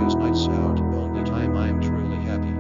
videos might sound only time I am truly happy.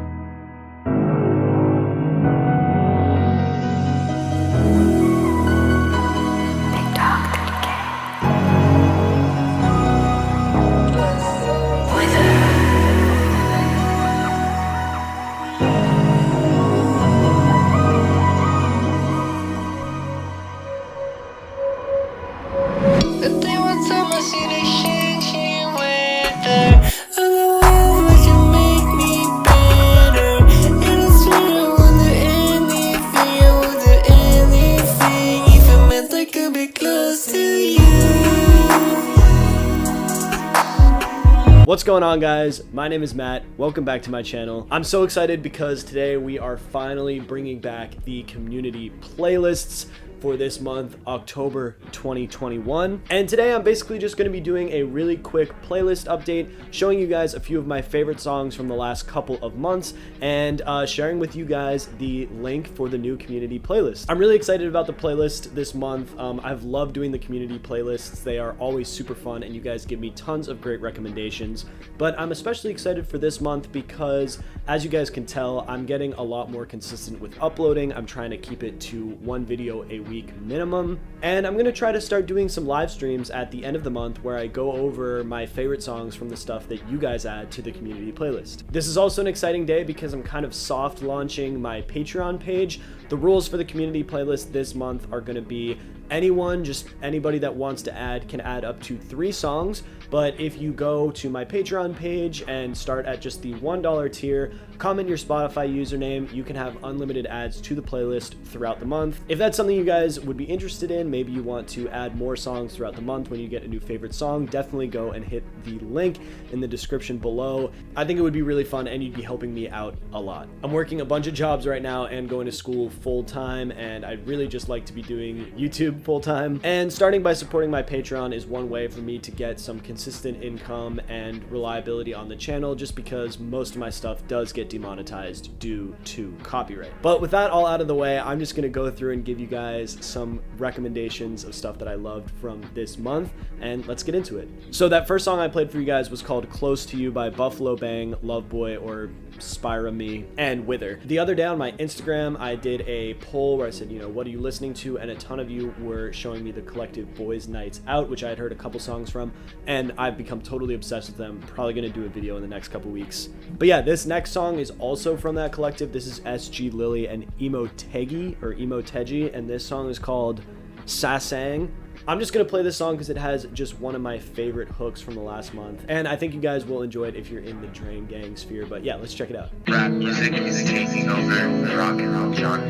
What's going on, guys? My name is Matt. Welcome back to my channel. I'm so excited because today we are finally bringing back the community playlists for this month, October 2021. And today I'm basically just going to be doing a really quick playlist update, showing you guys a few of my favorite songs from the last couple of months, and sharing with you guys the link for the new community playlist. I'm really excited about the playlist this month. I've loved doing the community playlists. They are always super fun and you guys give me tons of great recommendations. But I'm especially excited for this month because, as you guys can tell, I'm getting a lot more consistent with uploading. I'm trying to keep it to one video a week minimum, and I'm going to try to start doing some live streams at the end of the month where I go over my favorite songs from the stuff that you guys add to the community playlist. This is also an exciting day because I'm kind of soft launching my Patreon page. The rules for the community playlist this month are going to be anybody that wants to add can add up to 3 songs, but if you go to my Patreon page and start at just the $1 tier, comment your Spotify username, you can have unlimited adds to the playlist throughout the month. If that's something you guys would be interested in, maybe you want to add more songs throughout the month when you get a new favorite song, definitely go and hit the link in the description below. I think it would be really fun and you'd be helping me out a lot. I'm working a bunch of jobs right now and going to school full time, and I'd really just like to be doing YouTube full time. And starting by supporting my Patreon is one way for me to get some consistent income and reliability on the channel, just because most of my stuff does get demonetized due to copyright. But with that all out of the way, I'm just going to go through and give you guys some recommendations of stuff that I loved from this month, and let's get into it. So that first song I played for you guys was called Close to You by Buffalo Bang, Loveboy, or Spyra Me, and Wither. The other day on my Instagram, I did a poll where I said, what are you listening to? And a ton of you were showing me the collective Boys Nights Out, which I had heard a couple songs from, and I've become totally obsessed with them. Probably going to do a video in the next couple weeks. But yeah, this next song is also from that collective. This is SG Lily and Emotegi, and this song is called Sasang. I'm just going to play this song because it has just one of my favorite hooks from the last month, and I think you guys will enjoy it if you're in the Drain Gang sphere. But yeah, let's check it out. Rap music is taking over the rock and roll genre.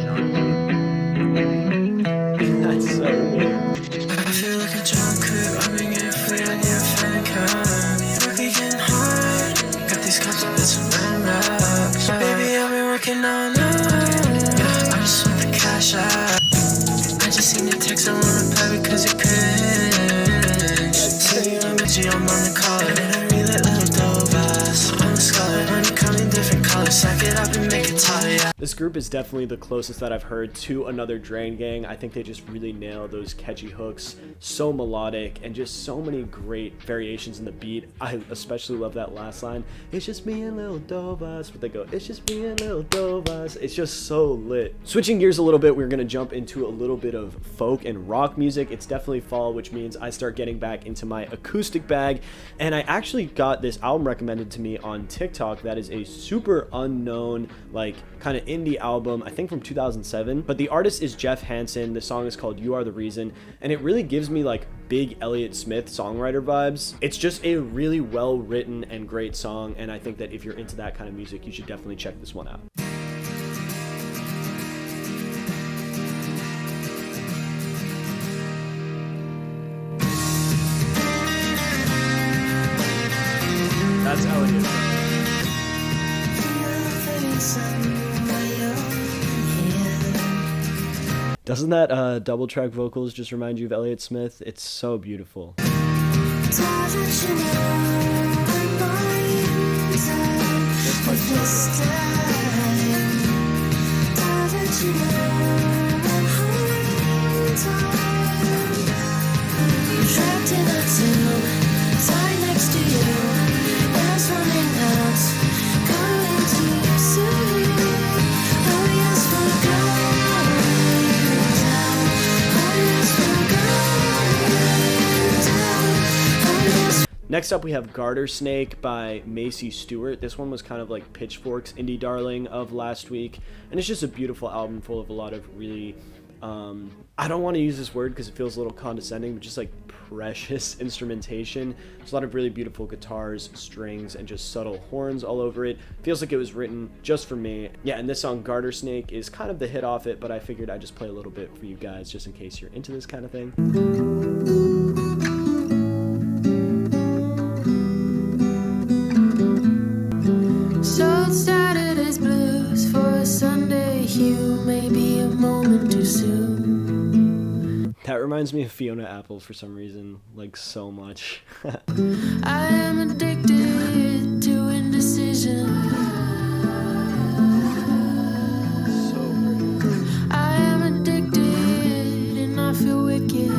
That's so weird. I feel like a drunk could I'm getting free, I need a fan cup. Working getting hard, got these cups of bits and red rocks. Baby, I've been working all night, yeah, I just want the cash out. I just seen your text, I wanna play because you cringe. Say I'm bitchy, I'm on the collar, and I read that little dope ass. I'm a scholar, money coming different colors, sack it up and make it taller, yeah. This group is definitely the closest that I've heard to another Drain Gang. I think they just really nail those catchy hooks, so melodic, and just so many great variations in the beat. I especially love that last line, it's just me and Lil Dovas, but they go, it's just me and Lil Dovas. It's just so lit. Switching gears a little bit, we're gonna jump into a little bit of folk and rock music. It's definitely fall, which means I start getting back into my acoustic bag, and I actually got this album recommended to me on TikTok that is a super unknown, like, kind of indie album, I think from 2007, but the artist is Jeff Hansen. The song is called You Are the Reason, and it really gives me like big Elliott Smith songwriter vibes. It's just a really well written and great song, and I think that if you're into that kind of music, you should definitely check this one out. That's Elliott. Doesn't that double track vocals just remind you of Elliott Smith? It's so beautiful. Trapped in a tomb, tied next to you, ass running Next up, we have Garter Snake by Macy Stewart. This one was kind of like Pitchfork's indie darling of last week, and it's just a beautiful album full of a lot of really I don't want to use this word because it feels a little condescending, but just like precious instrumentation. There's a lot of really beautiful guitars, strings, and just subtle horns all over it. Feels like it was written just for me. Yeah, and this song Garter Snake is kind of the hit off it, but I figured I'd just play a little bit for you guys just in case you're into this kind of thing. So Saturday's blues for a Sunday hue, maybe a moment too soon. That reminds me of Fiona Apple for some reason, like so much. I am addicted to indecision. So pretty. I am addicted and I feel wicked.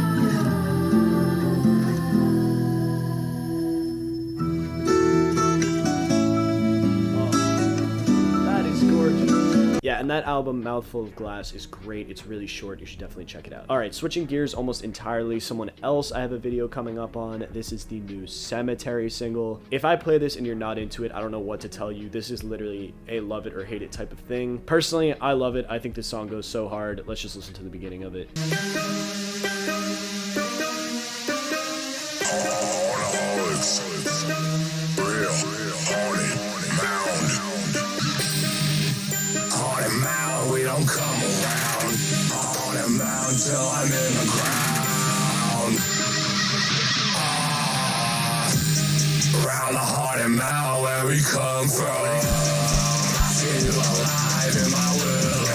Yeah, and that album, Mouthful of Glass, is great. It's really short. You should definitely check it out. All right, switching gears almost entirely. Someone else I have a video coming up on. This is the new Cemetery single. If I play this and you're not into it, I don't know what to tell you. This is literally a love it or hate it type of thing. Personally, I love it. I think this song goes so hard. Let's just listen to the beginning of it. We don't come around on a mountain till I'm in the ground. Around the haunted mound where we come from. See you alive in my willows.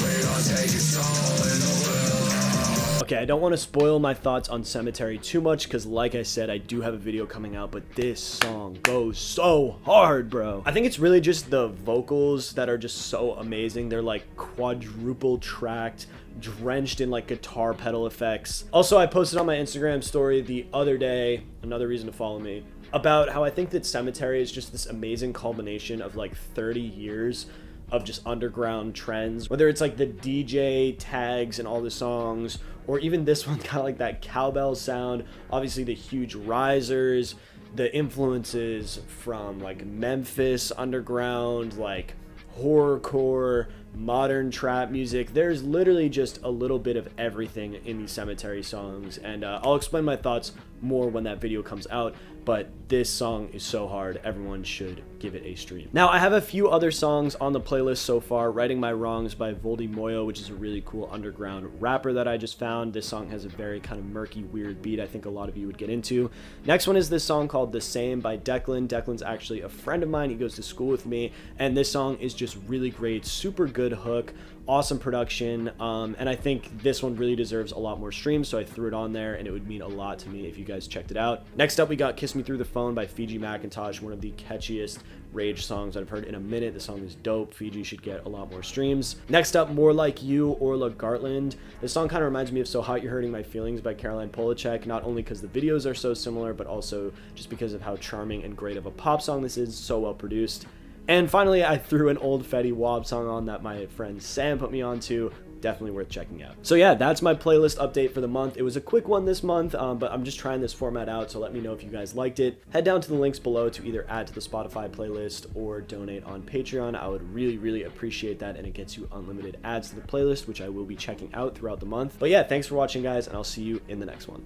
We gon' take your soul in the willows. Okay, I don't want to spoil my thoughts on Cemetery too much because like I said, I do have a video coming out, but this song goes so hard, bro. I think it's really just the vocals that are just so amazing. They're like quadruple tracked, drenched in like guitar pedal effects. Also, I posted on my Instagram story the other day, another reason to follow me, about how I think that Cemetery is just this amazing culmination of like 30 years of just underground trends, whether it's like the DJ tags and all the songs, or even this one, kind of like that cowbell sound, obviously the huge risers, the influences from like Memphis underground, like horrorcore, modern trap music. There's literally just a little bit of everything in these Cemetery songs, and I'll explain my thoughts more when that video comes out, but this song is so hard. Everyone should give it a stream. Now, I have a few other songs on the playlist so far. Righting My Wrongs by Voldy Moyo, which is a really cool underground rapper that I just found. This song has a very kind of murky, weird beat I think a lot of you would get into. Next one is this song called The Same by Declan. Declan's actually a friend of mine. He goes to school with me, and this song is just really great. Super good hook, awesome production, and I think this one really deserves a lot more streams, so I threw it on there, and it would mean a lot to me if you guys checked it out. Next up, we got Kiss Me Through the Phone by Fiji Macintosh, one of the catchiest Rage songs I've heard in a minute. The song is dope. Fiji should get a lot more streams. Next up, More Like You, Orla Gartland. This song kind of reminds me of So Hot You're Hurting My Feelings by Caroline Polachek, not only because the videos are so similar, but also just because of how charming and great of a pop song this is, so well produced. And finally, I threw an old Fetty Wap song on that my friend Sam put me onto. Definitely worth checking out. So yeah, that's my playlist update for the month. It was a quick one this month, but I'm just trying this format out, so let me know if you guys liked it. Head down to the links below to either add to the Spotify playlist or donate on Patreon. I would really, really appreciate that, and it gets you unlimited ads to the playlist, which I will be checking out throughout the month. But yeah, thanks for watching, guys, and I'll see you in the next one.